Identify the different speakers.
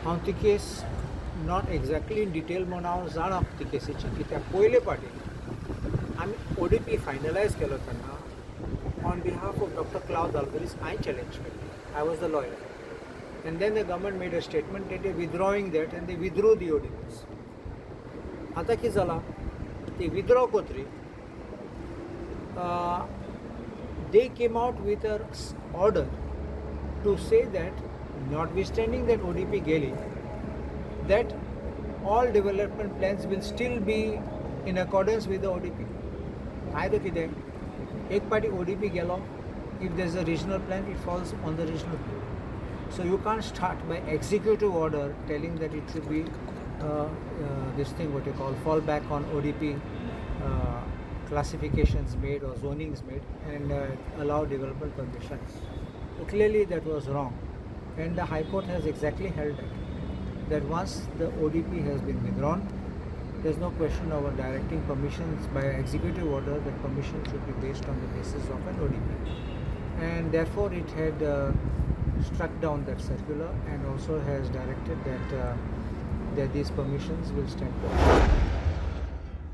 Speaker 1: हांव ती case not exactly in detail म्हूण हांव जाणा ती केसीची कित्याक पयले पाटी आमी ODP फायनलायज केलो तेन्ना on behalf of doctor Claude Alvares हांवें चॅलेंज केल्ली. I was the lawyer and then the government made a statement that they withdrawing that and they withdrew the ODPs. आतां कितें जालां ते विथड्रॉ कोतरी they came out with an order to say that notwithstanding that ODP गेली that all development plans will still be in accordance with the ODP. फायदो कितें एक पाटी ODP गेलो if there is a regional plan it falls on the regional plan. So you can't start by executive order telling that it should be this thing what you call fall back on ODP classifications made or zonings made and allow development permission. So clearly that was wrong, and the High Court has exactly held that once the ODP has been withdrawn, there is no question of directing permissions by executive order that permission should be based on the basis of an ODP, and therefore it had struck down that circular and also has directed that these permissions will stand forth.